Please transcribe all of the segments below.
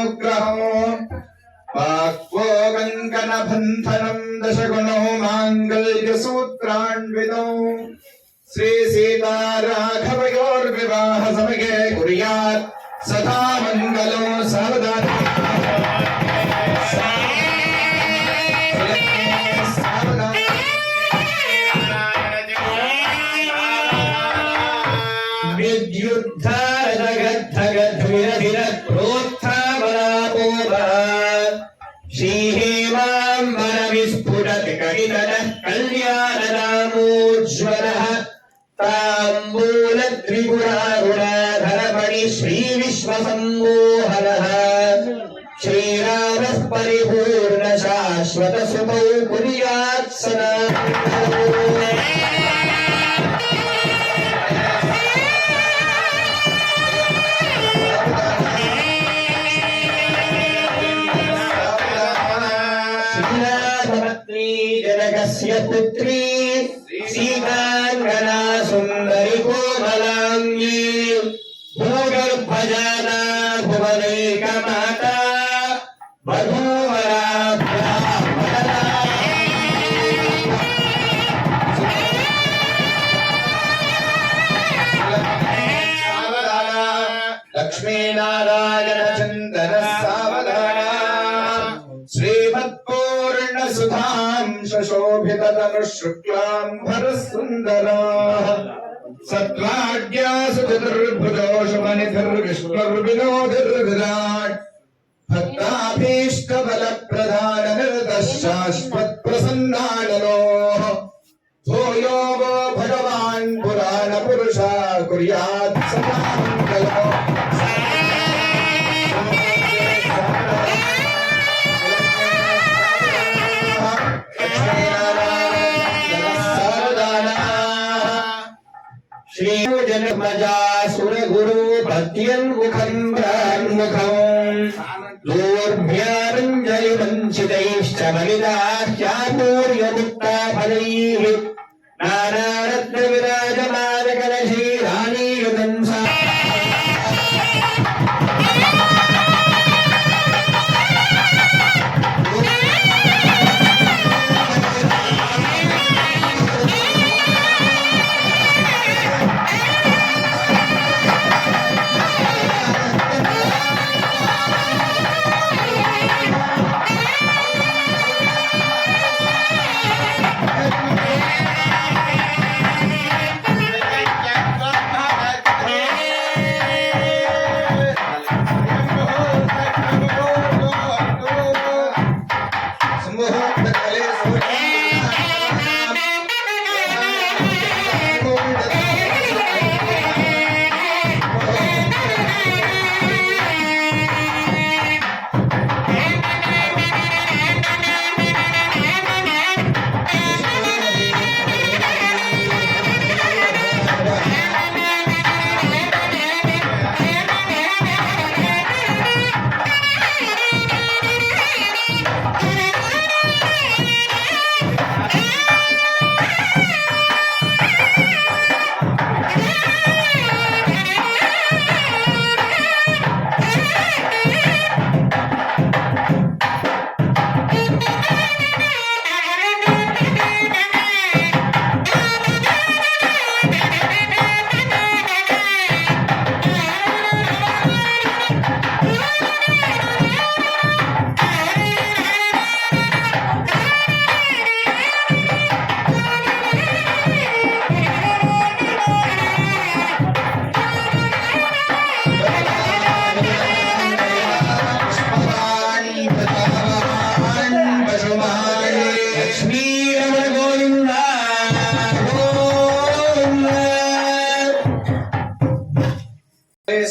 मनोग्रहम् वाक्वो कङ्कणबन्धनम् दशगुणो माङ्गल्यसूत्रान्वितौ श्री सीता राघवयोर्विवाह समये कुर्यात् सदा मङ्गलो सावधानम् कल्याणरामोज्वलः ताम्बूल त्रिपुरारुणाधरमणि श्री विश्वसम्मोहनः श्रीरामः परिपूर्ण शाश्वत सुतौ कुर्यात् सदा पुत्री सीतांगना सुंदरी कोमलांगी भूगर्भजाना भुवनैक माता वधूवरा लक्ष्मी नारायण चंदन सावधाना श्रीमत्पूर्ण सुधां शोभिततनुः शुक्लांबर सुंदराः सत्वाद्यासु चतुर्भुजो शुभनिधिर्विष्णुर्विनोदिर्विराट् भक्ताभीष्ट बल प्रधान निर्दशाश्वत प्रसन्नाननोः भूयो वो भगवान् पुराण पुरुषा कुर्यात् सदा मङ्गलो श्रीजनमजा सुरगुरु प्रत्यन्मुखं ब्रह्ममुखं दूर्भ्यारञ्जलि वञ्चितैश्च मलिदाह्यापूर्यमुक्ताफलैः नानारत्न विराजमानकलशीराणीयुतं सा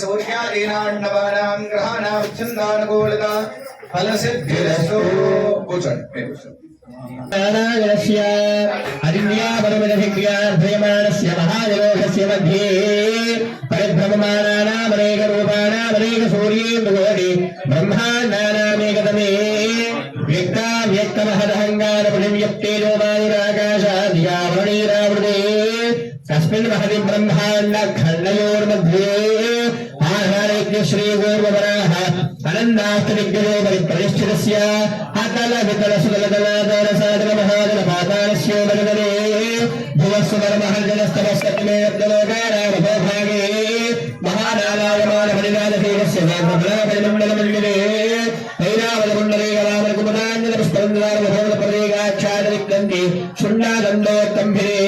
सूर्यादीनां ग्रहाणां छन्दानुकूलता फलसिद्धिरस्तु नारायणस्य अदिव्यापरमजभिज्ञार्थयमानस्य महाजलोकस्य मध्ये परिभ्रममानानामनेकरूपाणामनेकसूर्येन्दुकोटि ब्रह्माण्डानामेकतमे व्यक्ताव्यक्तमहदहङ्गारपुलिव्यक्तेजोमानिराकाशादियावृणीरावृते तस्मिन् महति ब्रह्माण्डखण्डयोर्मध्ये श्री गोर्वराः अनन्दाष्टदिग्गजो परिप्रतिष्ठितस्य अतल वितल सुतल दलादल सादर महादल पातालस्य वरदले भुवस्वर महर्जनस्तवस्तमे अब्दलोकानाम भोभागे महानालायमान परिनादशीलस्य वाग्भद्रापरिमण्डलमण्डले ऐरावतकुण्डले कलामलकुमदाञ्जल पुष्परन्द्रारभवनप्रदेगाच्छादरिक्तन्ति शून्नादण्डोत्तम्भिरे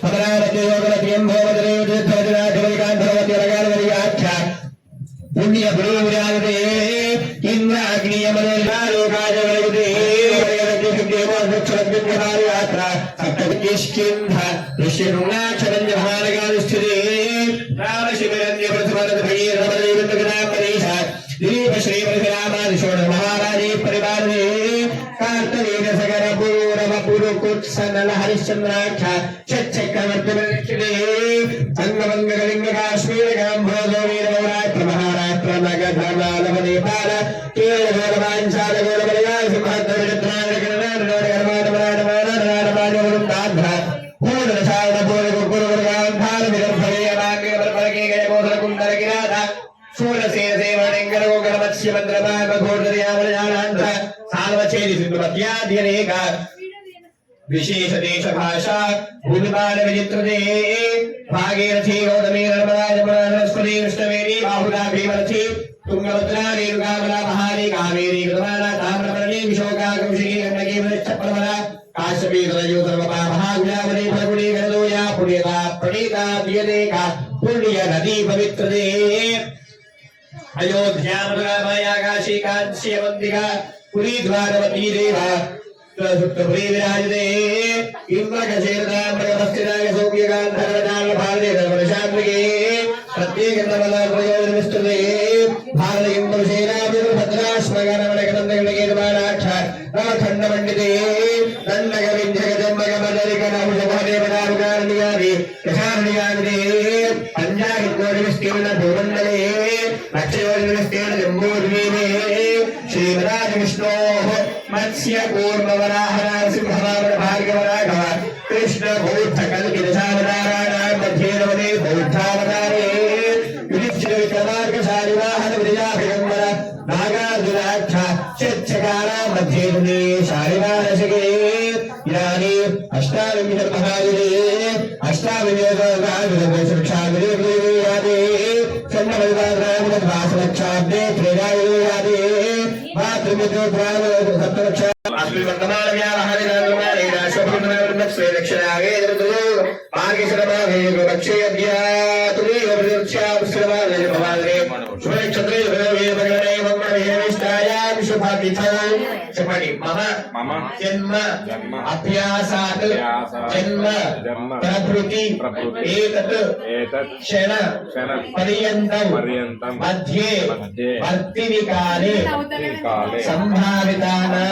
अपरारते योगरतियं भवदरे तीर्थवतिराजवलिकान्धरवति रगालवलिकाख्या पुण्य पुरीविराजते इन्द्राग्नियमनेलोकाजवलिते देवोक्षरद्विहारयात्रा सप्तविष्किन्ध ऋष्यरुणाक्षरञ्जभारगानुष्ठिते रामशिवरञ्जप्रथमरथभैरवदेवन्दगदापरीश दिलीप श्रीपरशुरामादिशोण महाराजे परिवारे कार्तवीर सगर पूरव पुरुकुत्सनल हरिश्चन्द्राख्य चक्रवर्तिवृक्षिते अंगमंगलिंग काश्मीर गांभोजो वीरवरात्र महाराष्ट्र नगधर्मालव नेपाल केरल गोलवांचाल गोलबलयाल सिंहाद्रविद्रान्द्र पूर्णशायन पूर्णगुरुवर्गान्धार विदर्भवे अनाग्रे बलपलके गय गोधर कुंडल गिराधा शूलसेनसेवनेङ्गरो गणमत्स्य मन्द्रमामघोर्दर्यावलयानान्ध्र साल्वचेदि सिन्धुमत्याध्यनेक विशेष देश भाषा भूमिपाल विचित्रते भागीरथी गौतमी नर्मदा जमुना सरस्वती कृष्णवेणी बाहुला भीमरथी तुंगभद्रा रेणुकामला महारी कावेरी कृतवाला ताम्रपर्णी विशोका कौशिकी गण्डकी वृक्षप्रवरा काश्यपी तनयो सर्वपा महागुणावली फल्गुणी गणदोया पुण्यता प्रणीता प्रियदेका पुण्य नदी पवित्रते अयोध्या मथुरा माया काशी कांची अवंतिका पुरी द्वारवती देवा सुप्तपुरी विराजते इंद्रकशेरदाम्बरवस्थिताय सौम्यगान्धरवदाल भारते धर्मशान्तिके प्रत्येकन्दवलप्रयोजनविस्तृते भारतयिन्दुसेनाभिर्भद्राश्मगणमणकनन्दगणकेतमानाक्ष नवखण्डमण्डिते दण्डकविन्ध्यगजम्बगमदरिकनहुषभादेवदारुकारणियादि यशारणियादिते पञ्चाहित्योनिविस्तीर्ण भूमण्डले लक्षयोनिविस्तीर्ण जम्बूद्वीपे श्रीमदाविष्णोः मत्स्य कूर्मवराह नरसिंहवामन भार्गवराघव कृष्ण बौद्ध कल्पितशावताराणां मध्ये नवमे बौद्धावतारे युधिष्ठिर विक्रमार्कशाली वाहन विजयाभिगम्बर नागार्जुनाख्य चक्षकाणां मध्ये दुने शालिवारसिके इदानीम् अष्टाविंशतिमहायुगे अष्टाविंशतिमहायुगे चन्द्रमल्लिकाग्रामद्वासलक्षाब्दे त्रेधायुगे मातृमित्रोद्वार सप्तलक्ष अस्मिन् वर्तमानव्यावहारिकानुमाने राष्ट्रपूर्णमेवन्नस्वे दक्षिणागे दृतयो मार्गेश्वरमाघे योगक्षेयद्यातुलीयोपनिर्च्यापुष्करमाले भवाद्रे शुभनक्षत्रे भगवे भगवने मङ्गलविष्टायां शुभतिथौ शपणि मम जन्म अभ्यासात् जन्म प्रभृति एतत् क्षण पर्यन्तं मध्ये वर्तिनिकाले संभावितानां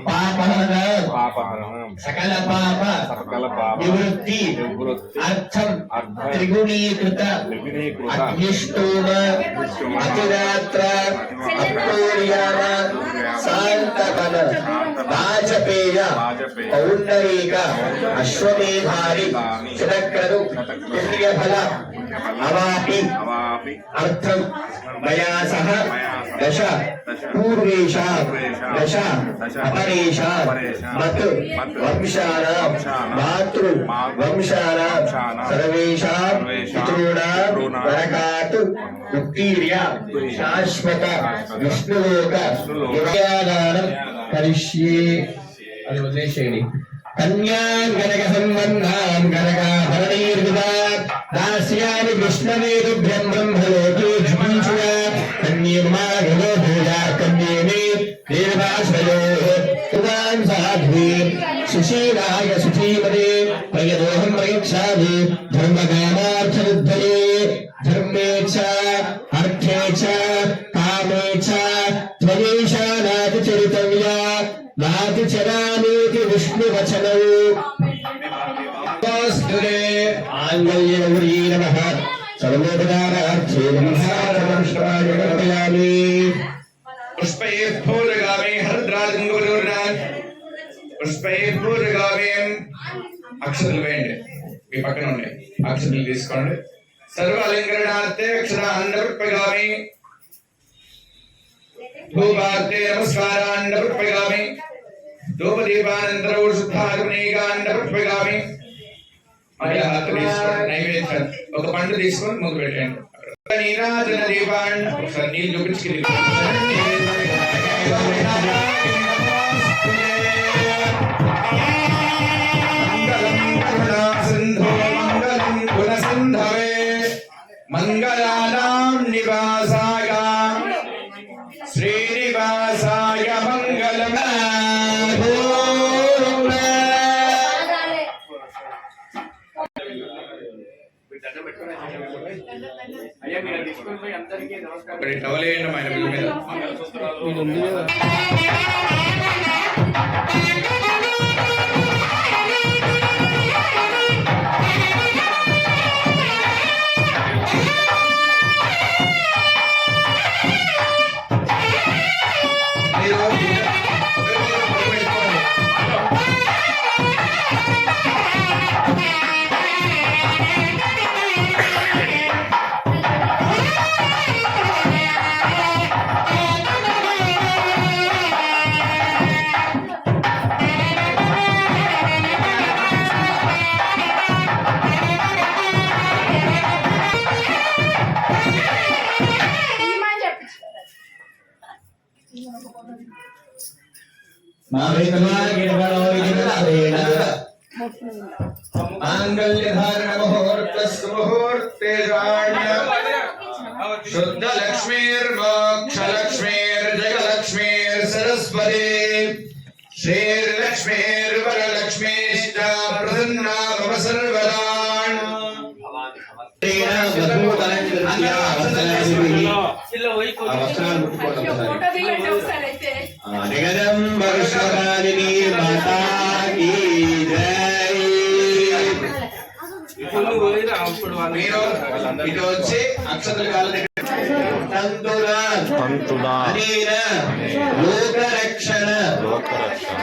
पापहनां सकल पाप निवृत्ति अर्थं त्रिगुणीकृत अग्निष्टोम अतिरात्र अप्रोर्याम शान्तपन वाजपेय पौण्डरीक अश्वमेधारि शतक्रतु तुल्यफल अवापि अर्थं मया सह दश पूर्वेशा दश अपरेशा मत् वंशानां मातृ वंशानां सर्वेषां पितॄणां नरकात् उत्तीर्य शाश्वत विष्णुलोक विद्यादानं करिष्ये అది వదిలేసేయండి कन्यां गणक संबन्धां गणकाभरणैर्विदात् दास्यामि विष्णवेदुभ्यं ब्रह्मलोके जुषुया कन्येर्माघवो भूया कन्येमे देवाश्रयोः उदां साध्वी सुशीलाय सुचीमते प्रयदोहं प्रयच्छामि धर्मकामार्थबुद्धये धर्मे च अर्थे च कामे च त्वयैषा नातिचरितव्या नातिचरामीति विष्णुवचनौ आङ्गल्यगौरी नमः सर्वोपचारार्थे नमस्कारं कल्पयामि पुष्पैर्भूर्गामे हरद्राजङ्गुरुर्रान् पुष्पैर्भूर्गामे అక్షతలు వేయండి మీ పక్కన ఉన్నాయి అక్షతలు తీసుకోండి सर्वालंकरणार्थे अक्षरान्नपुष्पगामि धूपार्थे नमस्कारान्नपुष्पगामि धूपदीपानन्तरं शुद्धाग्नेकान्नपुष्पगामि మళ్ళీ నైవేద్యం ఒక పండు తీసుకొని మొదలు పెట్టండి నీరాజన దీపాన్ని ఒకసారి నీళ్ళు చూపించి మంగళానాం నివాసాయ శ్రీనివాసాయ మంగళం టవలేయండి ఆయన బిల్లు మీద शुद्ध लक्ष्मीर्मोक्षलक्ष्मीर्जयलक्ष्मीर् सरस्वती श्रीर्लक्ष्मीर्वरलक्ष्मीश्च प्रसन्ना मम सर्वदा ఇటు వచ్చి అక్షతలు కాళ్ళ లోకరక్షణ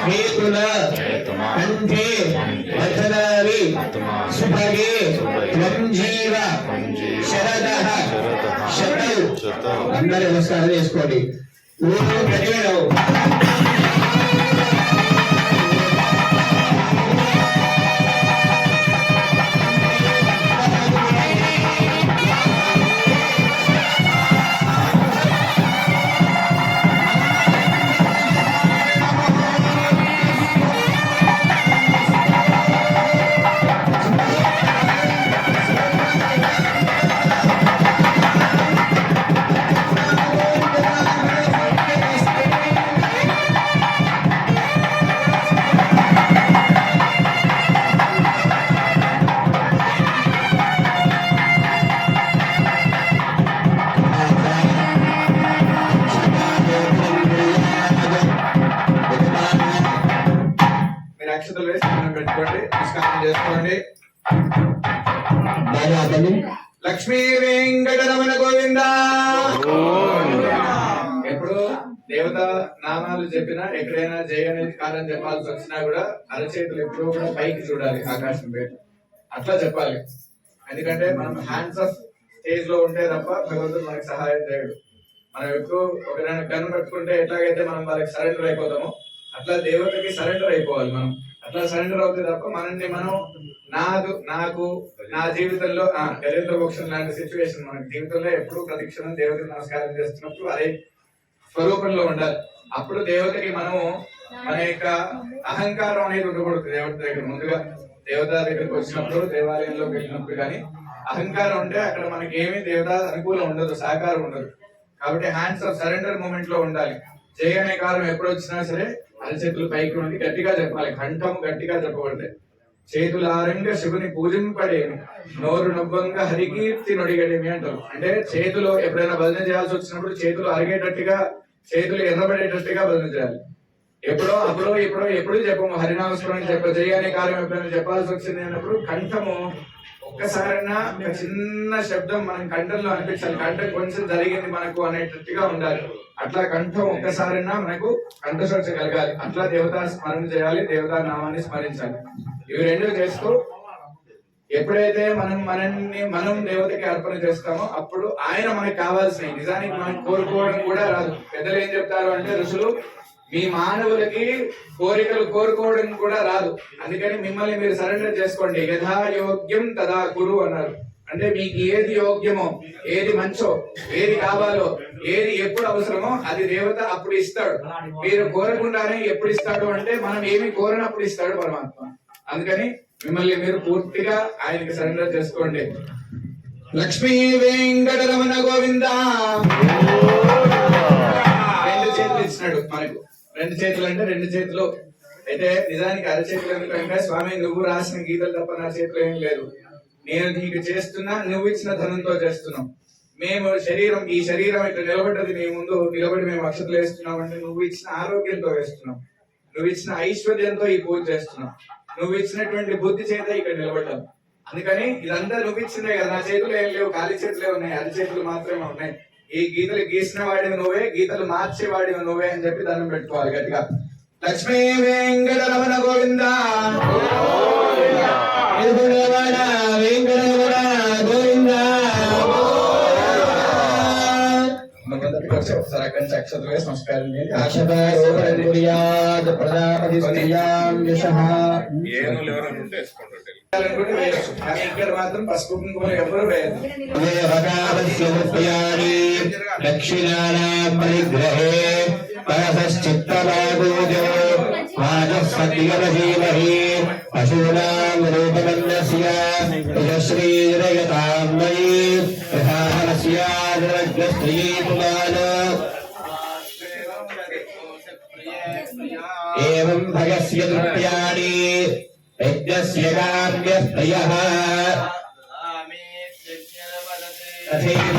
హేతుల కంఠే వచనాలి సుభగే త్వం జీవ శరదః శతౌ అందరూ నమస్కారం చేసుకోండి అక్షతలు వేసి పెట్టుకోండి నమస్కారం చేసుకోండి లక్ష్మీ వెంకటరమణ గోవింద ఎప్పుడు దేవత నామాలు చెప్పినా ఎక్కడైనా జయ అనేది కాలం చెప్పాల్సి వచ్చినా కూడా అరచేతులు ఎప్పుడు కూడా పైకి చూడాలి ఆకాశం పేరు అట్లా చెప్పాలి ఎందుకంటే మనం హ్యాండ్స్ ఆఫ్ స్టేజ్ లో ఉంటే తప్ప భగవంతుడు మనకి సహాయం చేయడు మనం ఎప్పుడు ఒకరైనా గన్ పట్టుకుంటే ఎట్లాగైతే మనం వాళ్ళకి సరెండర్ అయిపోతామో అట్లా దేవతకి సరెండర్ అయిపోవాలి మనం అట్లా సరెండర్ అవుతే తప్ప మనల్ని మనం నాకు నా జీవితంలో గజేంద్ర మోక్షం లాంటి సిచ్యువేషన్ మన జీవితంలో ఎప్పుడు ప్రతిక్షణం దేవతకి నమస్కారం చేస్తున్నప్పుడు అదే స్వరూపంలో ఉండాలి అప్పుడు దేవతకి మనం మన యొక్క అహంకారం అనేది ఉండకూడదు దేవత దగ్గర ముందుగా దేవత దగ్గరికి వచ్చినప్పుడు దేవాలయంలోకి వెళ్ళినప్పుడు కానీ అహంకారం ఉంటే అక్కడ మనకి ఏమీ దేవత అనుకూలం ఉండదు సహకారం ఉండదు కాబట్టి హ్యాండ్స్ ఆఫ్ సరెండర్ మూమెంట్ లో ఉండాలి జయ అనే కాలం ఎప్పుడు వచ్చినా సరే అరచేతులు పైకి ఉండి గట్టిగా చెప్పాలి కంఠం గట్టిగా చెప్పబడితే చేతులారంగా శివుని పూజింపడేమి నోరు నవ్వంగా హరికీర్తి నొడిగడేమి అంటారు అంటే చేతులు ఎప్పుడైనా భజన చేయాల్సి వచ్చినప్పుడు చేతులు అరిగేటట్టుగా చేతులు ఎర్రబడేటట్టుగా భజన చేయాలి ఎప్పుడో అప్పుడో ఇప్పుడో ఎప్పుడు చెప్పము హరినామస్మరణ జయ అనే కార్యం ఎప్పుడైనా చెప్పాల్సి వచ్చింది అన్నప్పుడు కంఠము ఒక్కసారైనా ఒక చిన్న శబ్దం మనం కంఠంలో అనిపించాలి కంఠం కొంచెం జరిగింది మనకు అనేటట్టుగా ఉండాలి అట్లా కంఠం ఒక్కసారైనా మనకు కంఠశోష కలగాలి అట్లా దేవతా స్మరణ చేయాలి దేవతా నామాన్ని స్మరించాలి ఇవి రెండు చేస్తూ ఎప్పుడైతే మనం దేవతకి అర్పణ చేస్తామో అప్పుడు ఆయన మనకి కావాల్సినవి నిజానికి మనం కోరుకోవడం కూడా రాదు. పెద్దలు ఏం చెప్తారు అంటే ఋషులు మీ మానవులకి కోరికలు కోరుకోవడం కూడా రాదు, అందుకని మిమ్మల్ని మీరు సరెండర్ చేసుకోండి. యథా యోగ్యం తదా కురు అన్నారు. అంటే మీకు ఏది యోగ్యమో, ఏది మంచో, ఏది కావాలో, ఏది ఎప్పుడు అవసరమో అది దేవత అప్పుడు ఇస్తాడు. మీరు కోరకుండానే ఎప్పుడు ఇస్తాడు అంటే మనం ఏమి కోరినప్పుడు ఇస్తాడు పరమాత్మ. అందుకని మిమ్మల్ని మీరు పూర్తిగా ఆయనకి సరెండర్ చేసుకోండి. లక్ష్మీ వెంకటరమణ గోవింద. రెండు చేతులు ఇచ్చినాడు మనకు. రెండు చేతులు అంటే రెండు చేతులు అయితే నిజానికి అరచేతులు ఎందుకంటే స్వామి నువ్వు రాసిన గీతలు తప్ప నా చేతిలో ఏం లేదు. నేను నీకు చేస్తున్నా, నువ్వు ఇచ్చిన ధనంతో చేస్తున్నాం. మేము ఈ శరీరం ఇట్లా నిలబడ్డది నీ ముందు నిలబడి మేము అక్షతలు వేస్తున్నాం అంటే నువ్వు ఇచ్చిన ఆరోగ్యంతో వేస్తున్నాం, నువ్వు ఇచ్చిన ఐశ్వర్యంతో ఈ పూజ చేస్తున్నాం, నువ్వు ఇచ్చినటువంటి బుద్ధి చేత ఇక్కడ నిలబడ్డాం. అందుకని ఇదంతా నువ్వు ఇచ్చిందే కదా. నా చేతులు ఏం లేవు, ఖాళీ చేతులే ఉన్నాయి, అరచేతులు మాత్రమే ఉన్నాయి. ఈ గీతలు గీసిన వాడివి నువ్వే, గీతలు మార్చే వాడివి నువ్వే అని చెప్పి దండం పెట్టుకోవాలి గట్టిగా. లక్ష్మీ వెంకటరమణ గోవింద. వెంకటరమణ గోవింద. ఒకసారి అక్కడి నుంచి అక్షతలు వేసి నమస్కారం చేయండి. కానీ ఇక్కడ మాత్రం పసుపు కుంకుమ ఎవరు వేయరు. దక్షిణానాం పరిగ్రహే పరశ్చిత్తమాగోజో వాజస్సత్యమహీమహి పశూనాం రూపమన్నస్య యశ్రీరయతాం మయి ప్రధానస్య ద్రవ్యస్త్రీ పుమాన ఏవం భగస్య నృత్యాని యజ్ఞస్య కామ్యః ప్రియః తథైవ